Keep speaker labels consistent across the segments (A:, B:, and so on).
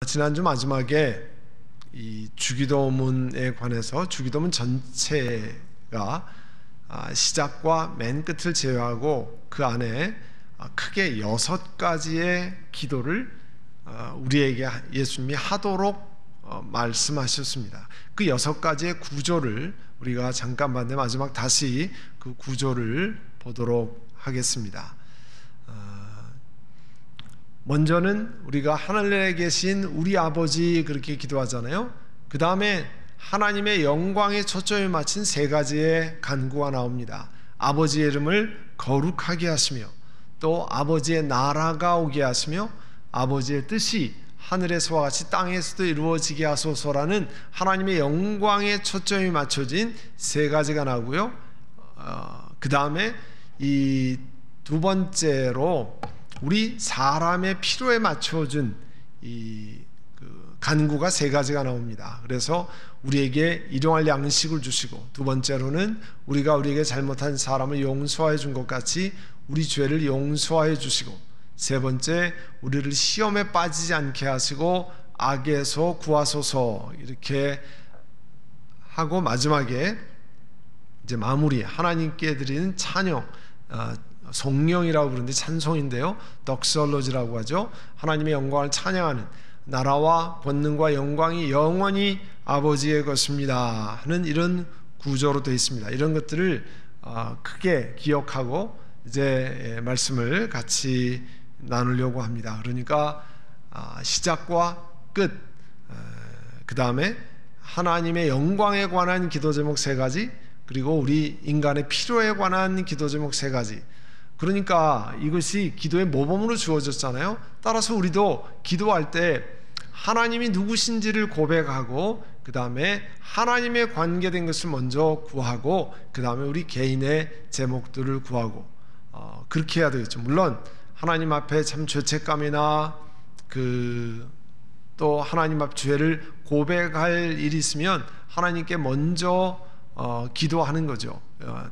A: 지난주 마지막에 이 주기도문에 관해서 주기도문 전체가 시작과 맨 끝을 제외하고 그 안에 크게 6가지의 기도를 우리에게 예수님이 하도록 말씀하셨습니다. 그 6가지의 구조를 우리가 잠깐 봤는데 마지막 다시 그 구조를 보도록 하겠습니다. 먼저는 우리가 하늘에 계신 우리 아버지 그렇게 기도하잖아요. 그 다음에 하나님의 영광에 초점을 맞춘 3가지의 간구가 나옵니다. 아버지의 이름을 거룩하게 하시며, 또 아버지의 나라가 오게 하시며, 아버지의 뜻이 하늘에서와 같이 땅에서도 이루어지게 하소서라는 하나님의 영광에 초점이 맞춰진 3가지가 나오고요. 그 다음에 이 두 번째로 우리 사람의 필요에 맞춰준 이 간구가 3가지가 나옵니다. 그래서 우리에게 일용할 양식을 주시고, 두 번째로는 우리가 우리에게 잘못한 사람을 용서해 준 것 같이 우리 죄를 용서해 주시고, 세 번째 우리를 시험에 빠지지 않게 하시고 악에서 구하소서 이렇게 하고, 마지막에 이제 마무리 하나님께 드리는 찬양, 성령이라고 부르는데 찬송인데요, 덕설로지라고 하죠. 하나님의 영광을 찬양하는, 나라와 권능과 영광이 영원히 아버지의 것입니다 하는 이런 구조로 되어 있습니다. 이런 것들을 크게 기억하고 이제 말씀을 같이 나누려고 합니다. 그러니까 시작과 끝, 그 다음에 하나님의 영광에 관한 기도 제목 3가지, 그리고 우리 인간의 필요에 관한 기도 제목 3가지. 그러니까 이것이 기도의 모범으로 주어졌잖아요. 따라서 우리도 기도할 때 하나님이 누구신지를 고백하고, 그 다음에 하나님에 관계된 것을 먼저 구하고, 그 다음에 우리 개인의 제목들을 구하고, 그렇게 해야 되겠죠. 물론 하나님 앞에 참 죄책감이나 또 하나님 앞 죄를 고백할 일이 있으면 하나님께 먼저 기도하는 거죠.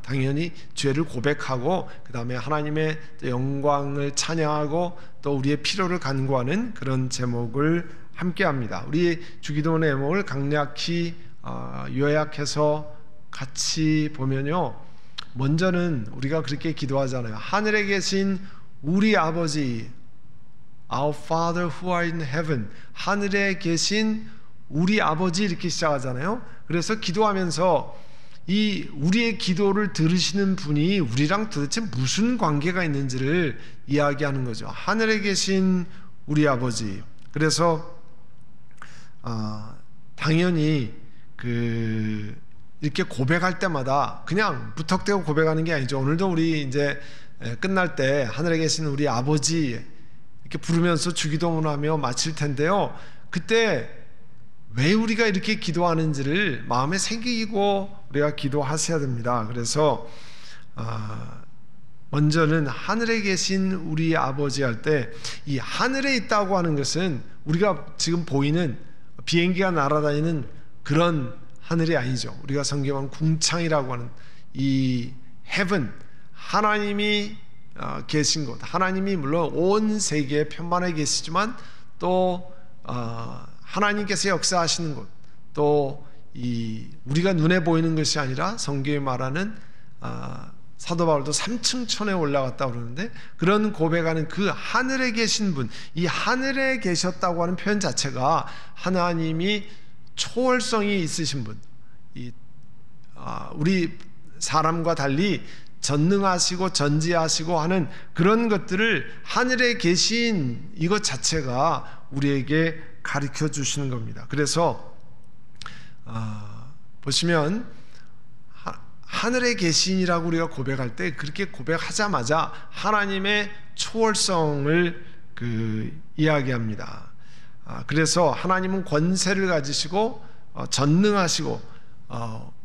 A: 당연히 죄를 고백하고 그 다음에 하나님의 영광을 찬양하고 또 우리의 필요를 간구하는 그런 제목을 함께 합니다. 우리 주기도문의 제목을 간략히 요약해서 같이 보면요, 먼저는 우리가 그렇게 기도하잖아요. 하늘에 계신 우리 아버지, Our Father who art in heaven, 하늘에 계신 우리 아버지 이렇게 시작하잖아요. 그래서 기도하면서 이 우리의 기도를 들으시는 분이 우리랑 도대체 무슨 관계가 있는지를 이야기하는 거죠. 하늘에 계신 우리 아버지. 그래서 당연히 이렇게 고백할 때마다 그냥 무턱대고 고백하는 게 아니죠. 오늘도 우리 이제 끝날 때 하늘에 계신 우리 아버지 이렇게 부르면서 주기도문하며 마칠 텐데요, 그때 왜 우리가 이렇게 기도하는지를 마음에 새기고 우리가 기도하셔야 됩니다. 그래서 먼저는 하늘에 계신 우리 아버지 할 때, 이 하늘에 있다고 하는 것은 우리가 지금 보이는 비행기가 날아다니는 그런 하늘이 아니죠. 우리가 성경은 궁창이라고 하는 이 heaven, 하나님이 계신 곳, 하나님이 물론 온 세계에 편만에 계시지만 또 하나님께서 역사하시는 곳, 또 우리가 눈에 보이는 것이 아니라 성경이 말하는 사도 바울도 3층 천에 올라갔다 그러는데, 그런 고백하는 그 하늘에 계신 분, 이 하늘에 계셨다고 하는 표현 자체가 하나님이 초월성이 있으신 분, 우리 사람과 달리 전능하시고 전지하시고 하는 그런 것들을 하늘에 계신 이것 자체가 우리에게 가르쳐 주시는 겁니다. 그래서 보시면 하늘에 계신이라고 우리가 고백할 때 그렇게 고백하자마자 하나님의 초월성을 이야기합니다. 그래서 하나님은 권세를 가지시고 전능하시고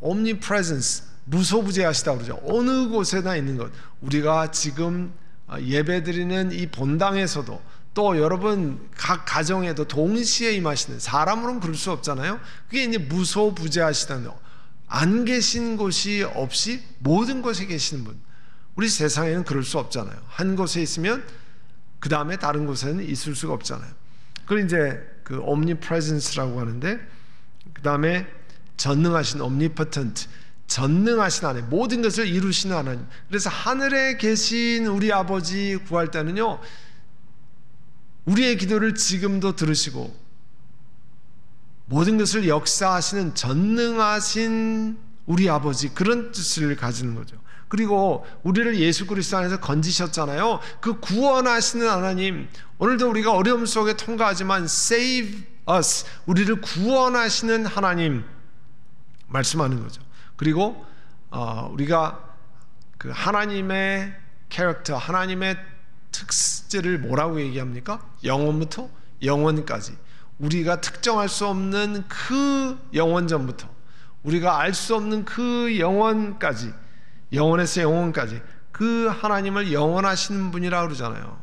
A: omnipresence, 무소부재하시다고 그러죠. 어느 곳에나 있는 것. 우리가 지금 예배드리는 이 본당에서도, 또 여러분 각 가정에도 동시에 임하시는, 사람으로는 그럴 수 없잖아요. 그게 이제 무소부재하시다는 거. 안 계신 곳이 없이 모든 곳에 계시는 분. 우리 세상에는 그럴 수 없잖아요. 한 곳에 있으면 그 다음에 다른 곳에는 있을 수가 없잖아요. 그리고 이제 그 omnipresence라고 하는데, 그 다음에 전능하신 omnipotent, 전능하신 하나님, 모든 것을 이루시는 하나님. 그래서 하늘에 계신 우리 아버지 구할 때는요, 우리의 기도를 지금도 들으시고 모든 것을 역사하시는 전능하신 우리 아버지, 그런 뜻을 가지는 거죠. 그리고 우리를 예수 그리스도 안에서 건지셨잖아요. 그 구원하시는 하나님, 오늘도 우리가 어려움 속에 통과하지만 save us, 우리를 구원하시는 하나님 말씀하는 거죠. 그리고 우리가 그 하나님의 캐릭터, 하나님의 특질을 뭐라고 얘기합니까? 영원부터 영원까지, 우리가 특정할 수 없는 그 영원전부터 우리가 알 수 없는 그 영원까지, 영원에서 영원까지 그 하나님을 영원하신 분이라고 그러잖아요.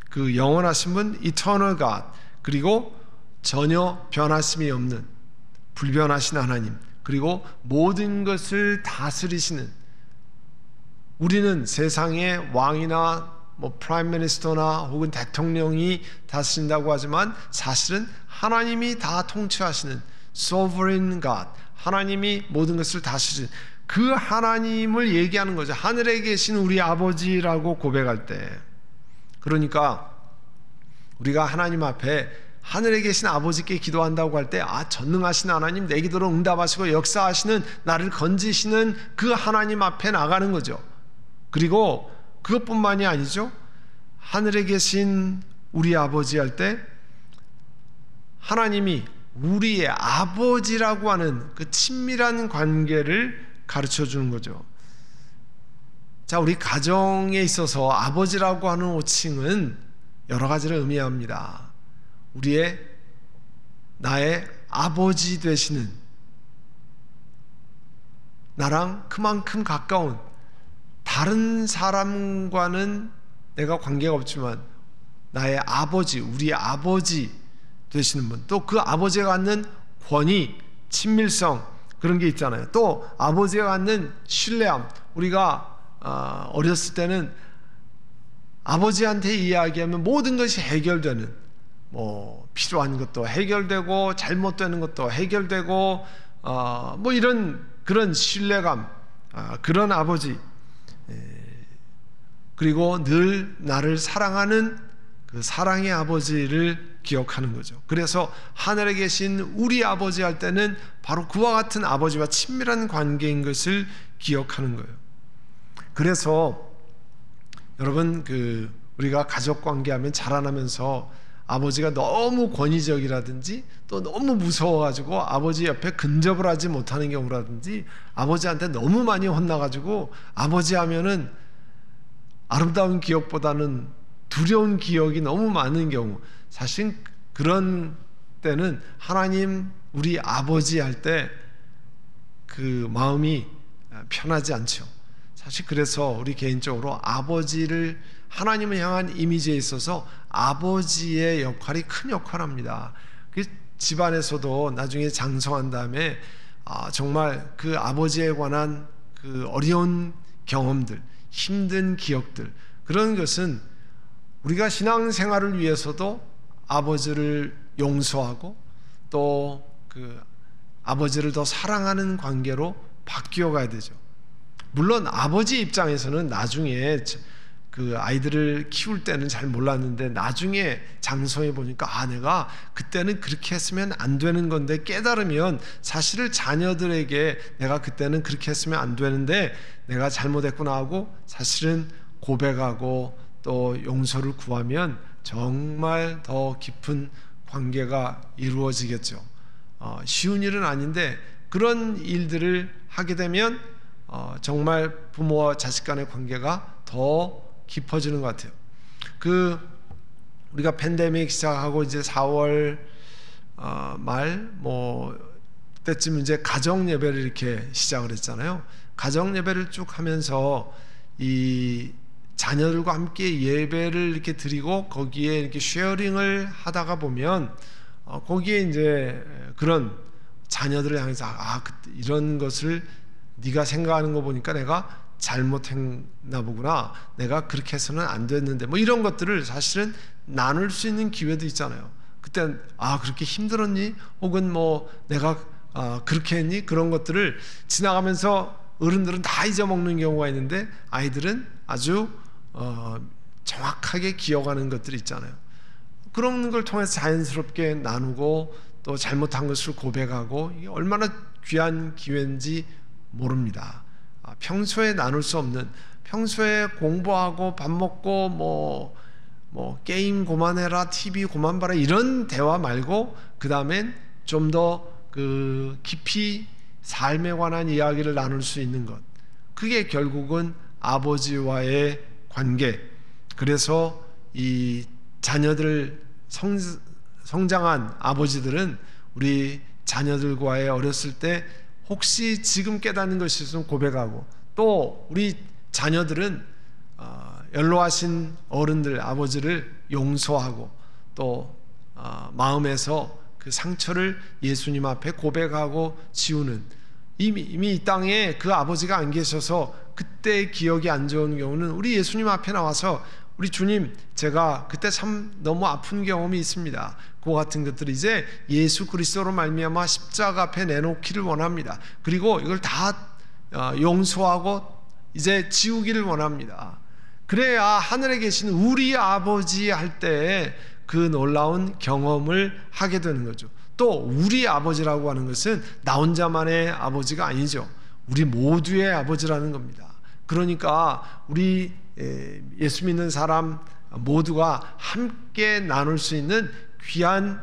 A: 그 영원하신 분, Eternal God, 그리고 전혀 변하심이 없는 불변하신 하나님, 그리고 모든 것을 다스리시는, 우리는 세상의 왕이나 뭐 프라임 미니스터나 혹은 대통령이 다스린다고 하지만 사실은 하나님이 다 통치하시는 sovereign God, 하나님이 모든 것을 다스리는 그 하나님을 얘기하는 거죠. 하늘에 계신 우리 아버지라고 고백할 때. 그러니까 우리가 하나님 앞에 하늘에 계신 아버지께 기도한다고 할 때, 전능하신 하나님, 내 기도를 응답하시고 역사하시는, 나를 건지시는 그 하나님 앞에 나가는 거죠. 그리고 그것뿐만이 아니죠. 하늘에 계신 우리 아버지 할 때 하나님이 우리의 아버지라고 하는 그 친밀한 관계를 가르쳐 주는 거죠. 자, 우리 가정에 있어서 아버지라고 하는 호칭은 여러 가지를 의미합니다. 나의 아버지 되시는, 나랑 그만큼 가까운, 다른 사람과는 내가 관계가 없지만 나의 아버지, 우리 아버지 되시는 분, 또 그 아버지가 갖는 권위, 친밀성, 그런 게 있잖아요. 또 아버지가 갖는 신뢰함, 우리가 어렸을 때는 아버지한테 이야기하면 모든 것이 해결되는, 뭐 필요한 것도 해결되고 잘못되는 것도 해결되고 뭐 이런 그런 신뢰감, 그런 아버지, 그리고 늘 나를 사랑하는 그 사랑의 아버지를 기억하는 거죠. 그래서 하늘에 계신 우리 아버지 할 때는 바로 그와 같은 아버지와 친밀한 관계인 것을 기억하는 거예요. 그래서 여러분, 우리가 가족 관계하면 자라나면서 아버지가 너무 권위적이라든지 또 너무 무서워가지고 아버지 옆에 근접을 하지 못하는 경우라든지, 아버지한테 너무 많이 혼나가지고 아버지 하면은 아름다운 기억보다는 두려운 기억이 너무 많은 경우, 사실 그런 때는 하나님 우리 아버지 할 때 그 마음이 편하지 않죠. 사실 그래서 우리 개인적으로 아버지를, 하나님을 향한 이미지에 있어서 아버지의 역할이 큰 역할을 합니다. 집안에서도 나중에 장성한 다음에 정말 그 아버지에 관한 그 어려운 경험들, 힘든 기억들, 그런 것은 우리가 신앙생활을 위해서도 아버지를 용서하고 또 그 아버지를 더 사랑하는 관계로 바뀌어 가야 되죠. 물론 아버지 입장에서는 나중에 그 아이들을 키울 때는 잘 몰랐는데 나중에 장성해 보니까 내가 그때는 그렇게 했으면 안 되는 건데 깨달으면, 사실을 자녀들에게 내가 그때는 그렇게 했으면 안 되는데 내가 잘못했구나 하고 사실은 고백하고 또 용서를 구하면 정말 더 깊은 관계가 이루어지겠죠. 쉬운 일은 아닌데 그런 일들을 하게 되면 정말 부모와 자식 간의 관계가 더 깊어지는 것 같아요. 우리가 팬데믹 시작하고 이제 4월 말 때쯤 이제 가정 예배를 이렇게 시작을 했잖아요. 가정 예배를 쭉 하면서 이 자녀들과 함께 예배를 이렇게 드리고 거기에 이렇게 쉐어링을 하다가 보면 거기에 이제 그런 자녀들을 향해서 이런 것을 네가 생각하는 거 보니까 내가 잘못했나 보구나, 내가 그렇게 해서는 안 됐는데, 뭐 이런 것들을 사실은 나눌 수 있는 기회도 있잖아요. 그때 그렇게 힘들었니? 혹은 뭐 내가 그렇게 했니? 그런 것들을 지나가면서 어른들은 다 잊어먹는 경우가 있는데 아이들은 아주 정확하게 기억하는 것들이 있잖아요. 그런 걸 통해서 자연스럽게 나누고 또 잘못한 것을 고백하고, 이게 얼마나 귀한 기회인지 모릅니다. 평소에 나눌 수 없는, 평소에 공부하고 밥 먹고 뭐 게임 그만해라, TV 그만 봐라, 이런 대화 말고 그 다음엔 좀 더 그 깊이 삶에 관한 이야기를 나눌 수 있는 것, 그게 결국은 아버지와의 관계. 그래서 이 자녀들 성장한 아버지들은 우리 자녀들과의 어렸을 때 혹시 지금 깨닫는 것이 있으면 고백하고, 또 우리 자녀들은 연로하신 어른들, 아버지를 용서하고, 또 마음에서 그 상처를 예수님 앞에 고백하고 지우는, 이미 이 땅에 그 아버지가 안 계셔서 그때 기억이 안 좋은 경우는 우리 예수님 앞에 나와서 우리 주님, 제가 그때 참 너무 아픈 경험이 있습니다. 그 같은 것들을 이제 예수 그리스도로 말미암아 십자가 앞에 내놓기를 원합니다. 그리고 이걸 다 용서하고 이제 지우기를 원합니다. 그래야 하늘에 계신 우리 아버지 할 때 그 놀라운 경험을 하게 되는 거죠. 또 우리 아버지라고 하는 것은 나 혼자만의 아버지가 아니죠. 우리 모두의 아버지라는 겁니다. 그러니까 우리 예수 믿는 사람 모두가 함께 나눌 수 있는 귀한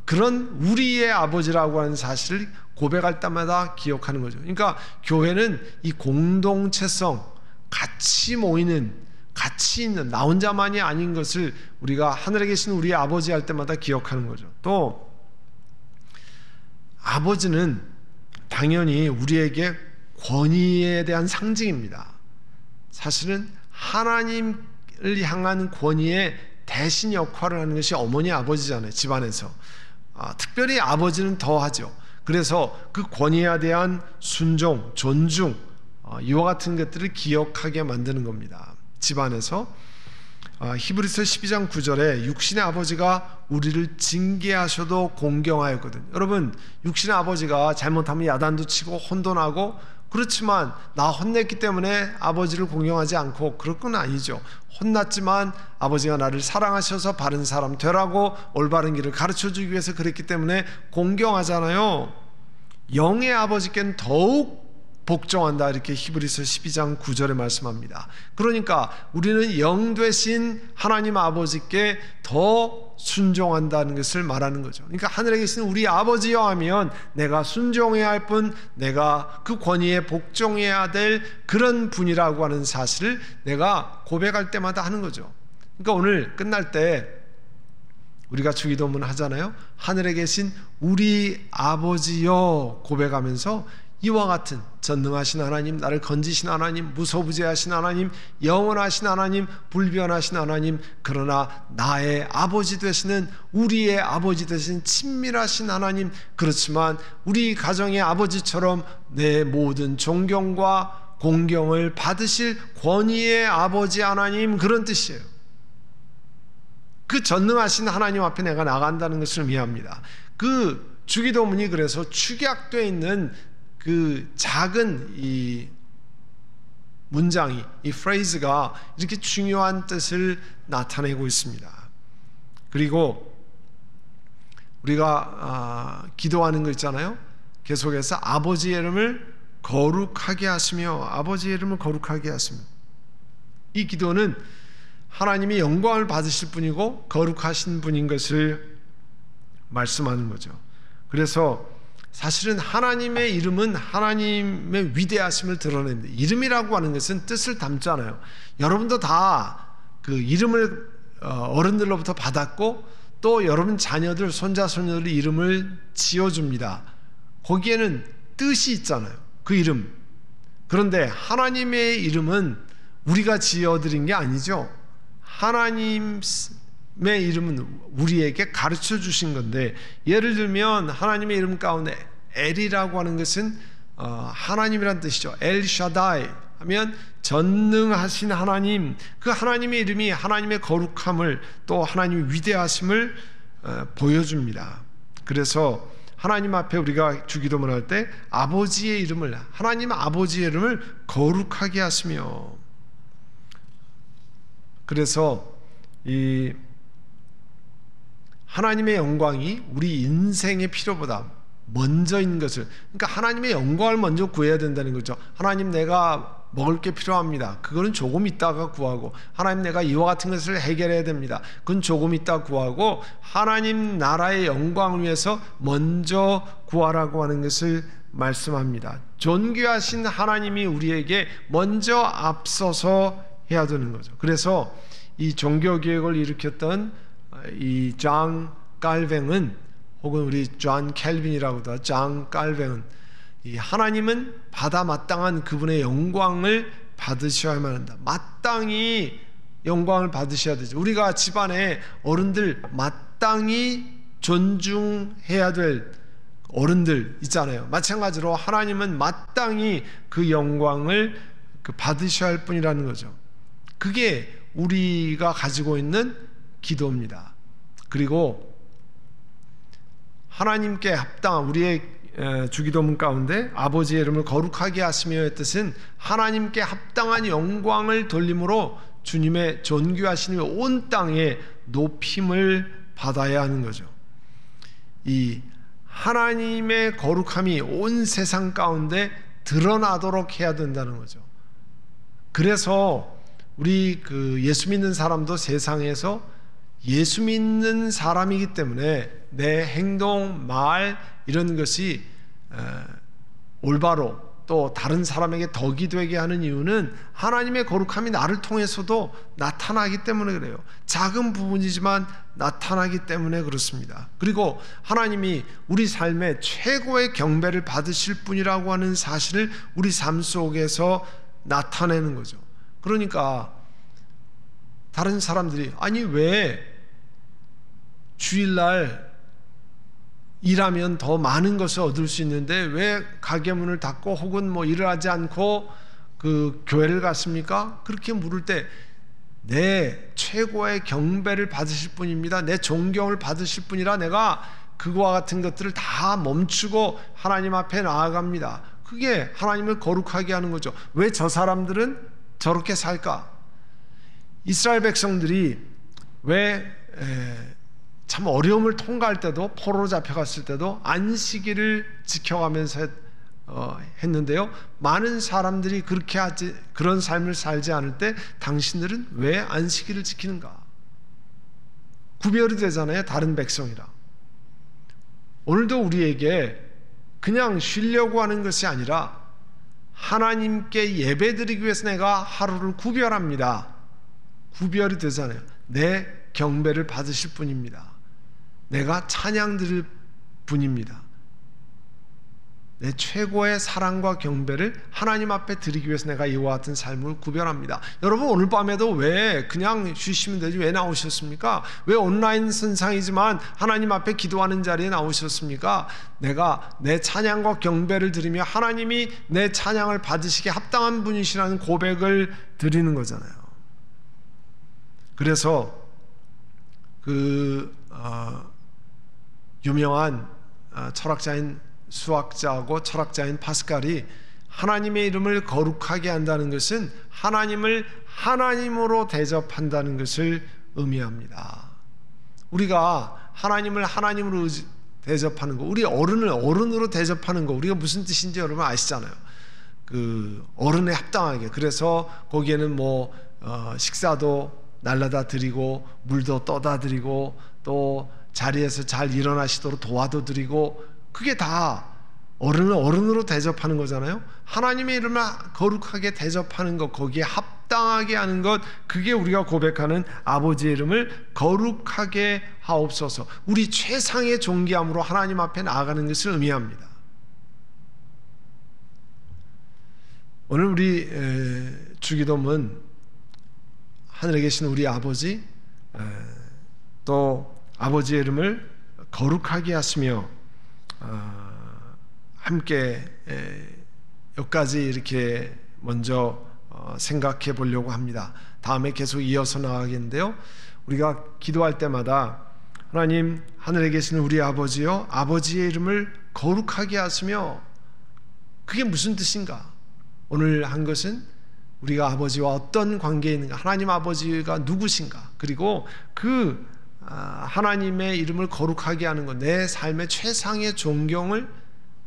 A: 그런 우리의 아버지라고 하는 사실을 고백할 때마다 기억하는 거죠. 그러니까 교회는 이 공동체성, 같이 모이는, 같이 있는, 나 혼자만이 아닌 것을 우리가 하늘에 계신 우리 아버지 할 때마다 기억하는 거죠. 또 아버지는 당연히 우리에게 권위에 대한 상징입니다. 사실은 하나님을 향한 권위의 대신 역할을 하는 것이 어머니 아버지잖아요. 집안에서 특별히 아버지는 더 하죠. 그래서 그 권위에 대한 순종, 존중, 이와 같은 것들을 기억하게 만드는 겁니다. 집안에서. 히브리서 12장 9절에 육신의 아버지가 우리를 징계하셔도 공경하였거든요. 여러분, 육신의 아버지가 잘못하면 야단도 치고 혼도 나고, 그렇지만 나 혼냈기 때문에 아버지를 공경하지 않고, 그럴 건 아니죠. 혼났지만 아버지가 나를 사랑하셔서 바른 사람 되라고 올바른 길을 가르쳐주기 위해서 그랬기 때문에 공경하잖아요. 영의 아버지께는 더욱 복종한다, 이렇게 히브리서 12장 9절에 말씀합니다. 그러니까 우리는 영 되신 하나님 아버지께 더 순종한다는 것을 말하는 거죠. 그러니까 하늘에 계신 우리 아버지여 하면 내가 순종해야 할 분, 내가 그 권위에 복종해야 될 그런 분이라고 하는 사실을 내가 고백할 때마다 하는 거죠. 그러니까 오늘 끝날 때 우리가 주기도문 하잖아요. 하늘에 계신 우리 아버지여 고백하면서 이와 같은 전능하신 하나님, 나를 건지신 하나님, 무소부재하신 하나님, 영원하신 하나님, 불변하신 하나님, 그러나 나의 아버지 되시는, 우리의 아버지 되신 친밀하신 하나님, 그렇지만 우리 가정의 아버지처럼 내 모든 존경과 공경을 받으실 권위의 아버지 하나님, 그런 뜻이에요. 그 전능하신 하나님 앞에 내가 나간다는 것을 의미합니다. 그 주기도문이 그래서 축약되어 있는 그 작은 이 문장이, 이 프레이즈가 이렇게 중요한 뜻을 나타내고 있습니다. 그리고 우리가 기도하는 거 있잖아요. 계속해서 아버지의 이름을 거룩하게 하시며, 아버지의 이름을 거룩하게 하시며, 이 기도는 하나님이 영광을 받으실 분이고 거룩하신 분인 것을 말씀하는 거죠. 그래서 사실은 하나님의 이름은 하나님의 위대하심을 드러냅니다. 이름이라고 하는 것은 뜻을 담잖아요. 여러분도 다 그 이름을 어른들로부터 받았고, 또 여러분 자녀들, 손자, 손녀들 이름을 지어줍니다. 거기에는 뜻이 있잖아요. 그 이름. 그런데 하나님의 이름은 우리가 지어드린 게 아니죠. 하나님의 이름은 우리에게 가르쳐 주신 건데, 예를 들면 하나님의 이름 가운데 엘이라고 하는 것은 하나님이란 뜻이죠. 엘샤다이 하면 전능하신 하나님, 그 하나님의 이름이 하나님의 거룩함을, 또 하나님의 위대하심을 보여줍니다. 그래서 하나님 앞에 우리가 주기도문 할 때 아버지의 이름을, 하나님 아버지의 이름을 거룩하게 하시며, 그래서 이 하나님의 영광이 우리 인생의 필요보다 먼저인 것을, 그러니까 하나님의 영광을 먼저 구해야 된다는 거죠. 하나님, 내가 먹을 게 필요합니다. 그거는 조금 있다가 구하고, 하나님, 내가 이와 같은 것을 해결해야 됩니다. 그건 조금 있다 구하고, 하나님 나라의 영광을 위해서 먼저 구하라고 하는 것을 말씀합니다. 존귀하신 하나님이 우리에게 먼저 앞서서 해야 되는 거죠. 그래서 이 종교개혁을 일으켰던 이 장 깔뱅은, 혹은 우리 존 켈빈이라고도 하죠. 장 깔뱅은 이 하나님은 받아 마땅한 그분의 영광을 받으셔야만 한다. 마땅히 영광을 받으셔야 되죠. 우리가 집안에 어른들 마땅히 존중해야 될 어른들 있잖아요. 마찬가지로 하나님은 마땅히 그 영광을 받으셔야 할 뿐이라는 거죠. 그게 우리가 가지고 있는 기도입니다. 그리고 하나님께 합당한, 우리의 주기도문 가운데 아버지의 이름을 거룩하게 하시며의 뜻은 하나님께 합당한 영광을 돌림으로 주님의 존귀하신 온 땅에 높임을 받아야 하는 거죠. 이 하나님의 거룩함이 온 세상 가운데 드러나도록 해야 된다는 거죠. 그래서 우리 예수 믿는 사람도 세상에서 예수 믿는 사람이기 때문에 내 행동, 말 이런 것이 올바로 또 다른 사람에게 덕이 되게 하는 이유는 하나님의 거룩함이 나를 통해서도 나타나기 때문에 그래요. 작은 부분이지만 나타나기 때문에 그렇습니다. 그리고 하나님이 우리 삶에 최고의 경배를 받으실 분이라고 하는 사실을 우리 삶 속에서 나타내는 거죠. 그러니까 다른 사람들이, 아니 왜 주일날 일하면 더 많은 것을 얻을 수 있는데 왜 가게 문을 닫고 혹은 뭐 일을 하지 않고 그 교회를 갔습니까? 그렇게 물을 때 내 최고의 경배를 받으실 분입니다. 내 존경을 받으실 분이라 내가 그와 같은 것들을 다 멈추고 하나님 앞에 나아갑니다. 그게 하나님을 거룩하게 하는 거죠. 왜 저 사람들은 저렇게 살까? 이스라엘 백성들이 왜 참 어려움을 통과할 때도, 포로로 잡혀갔을 때도 안식일을 지켜가면서 했는데요, 많은 사람들이 그렇게 그런 삶을 살지 않을 때 당신들은 왜 안식일을 지키는가? 구별이 되잖아요, 다른 백성이랑. 오늘도 우리에게 그냥 쉬려고 하는 것이 아니라 하나님께 예배드리기 위해서 내가 하루를 구별합니다. 구별이 되잖아요. 내 경배를 받으실 분입니다. 내가 찬양 드릴 분입니다. 내 최고의 사랑과 경배를 하나님 앞에 드리기 위해서 내가 이와 같은 삶을 구별합니다. 여러분, 오늘 밤에도 왜 그냥 쉬시면 되지 왜 나오셨습니까? 왜 온라인 선상이지만 하나님 앞에 기도하는 자리에 나오셨습니까? 내가 내 찬양과 경배를 드리며 하나님이 내 찬양을 받으시기에 합당한 분이시라는 고백을 드리는 거잖아요. 그래서 유명한 철학자인, 수학자하고 철학자인 파스칼이 하나님의 이름을 거룩하게 한다는 것은 하나님을 하나님으로 대접한다는 것을 의미합니다. 우리가 하나님을 하나님으로 대접하는 거, 우리 어른을 어른으로 대접하는 거, 우리가 무슨 뜻인지 여러분 아시잖아요. 그 어른에 합당하게. 그래서 거기에는 뭐 식사도 날라다 드리고 물도 떠다 드리고 또 자리에서 잘 일어나시도록 도와도 드리고, 그게 다 어른을 어른으로 대접하는 거잖아요. 하나님의 이름을 거룩하게 대접하는 것, 거기에 합당하게 하는 것, 그게 우리가 고백하는 아버지의 이름을 거룩하게 하옵소서, 우리 최상의 존귀함으로 하나님 앞에 나아가는 것을 의미합니다. 오늘 우리 주기도문, 하늘에 계신 우리 아버지, 또 아버지의 이름을 거룩하게 하시며, 함께 여기까지 이렇게 먼저 생각해 보려고 합니다. 다음에 계속 이어서 나가겠는데요, 우리가 기도할 때마다 하나님, 하늘에 계신 우리 아버지여, 아버지의 이름을 거룩하게 하시며, 그게 무슨 뜻인가? 오늘 한 것은 우리가 아버지와 어떤 관계에 있는가, 하나님 아버지가 누구신가, 그리고 그 하나님의 이름을 거룩하게 하는 것, 내 삶의 최상의 존경을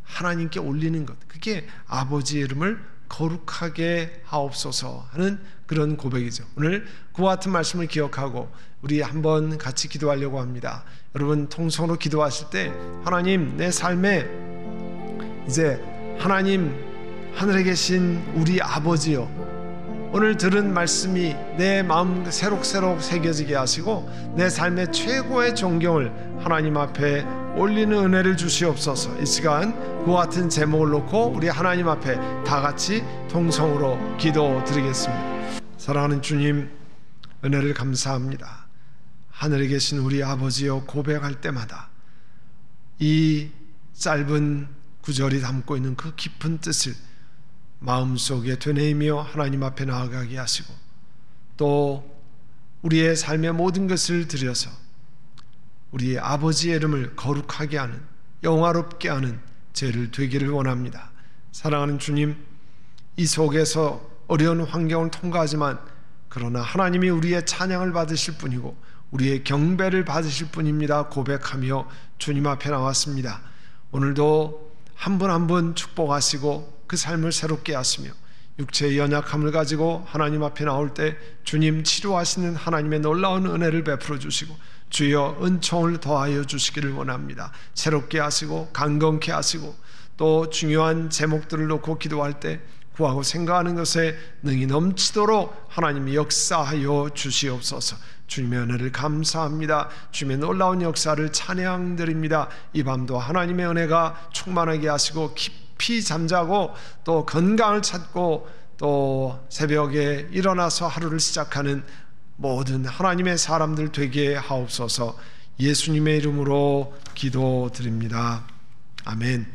A: 하나님께 올리는 것, 그게 아버지의 이름을 거룩하게 하옵소서 하는 그런 고백이죠. 오늘 그와 같은 말씀을 기억하고 우리 한번 같이 기도하려고 합니다. 여러분, 통성으로 기도하실 때 하나님, 내 삶에 이제 하나님, 하늘에 계신 우리 아버지요, 오늘 들은 말씀이 내 마음 새록새록 새겨지게 하시고 내 삶의 최고의 존경을 하나님 앞에 올리는 은혜를 주시옵소서. 이 시간 그와 같은 제목을 놓고 우리 하나님 앞에 다 같이 통성으로 기도드리겠습니다. 사랑하는 주님, 은혜를 감사합니다. 하늘에 계신 우리 아버지여, 고백할 때마다 이 짧은 구절이 담고 있는 그 깊은 뜻을 마음속에 되뇌이며 하나님 앞에 나아가게 하시고, 또 우리의 삶의 모든 것을 들여서 우리 아버지의 이름을 거룩하게 하는, 영화롭게 하는 죄를 되기를 원합니다. 사랑하는 주님, 이 속에서 어려운 환경을 통과하지만 그러나 하나님이 우리의 찬양을 받으실 분이고 우리의 경배를 받으실 분입니다 고백하며 주님 앞에 나왔습니다. 오늘도 한 분 한 분 축복하시고 그 삶을 새롭게 하시며 육체의 연약함을 가지고 하나님 앞에 나올 때 주님 치료하시는 하나님의 놀라운 은혜를 베풀어 주시고 주여 은총을 더하여 주시기를 원합니다. 새롭게 하시고 강건케 하시고, 또 중요한 제목들을 놓고 기도할 때 구하고 생각하는 것에 능히 넘치도록 하나님이 역사하여 주시옵소서. 주님의 은혜를 감사합니다. 주님의 놀라운 역사를 찬양드립니다. 이 밤도 하나님의 은혜가 충만하게 하시고 깊이 잠자고 또 건강을 찾고 또 새벽에 일어나서 하루를 시작하는 모든 하나님의 사람들 되게 하옵소서. 예수님의 이름으로 기도드립니다. 아멘.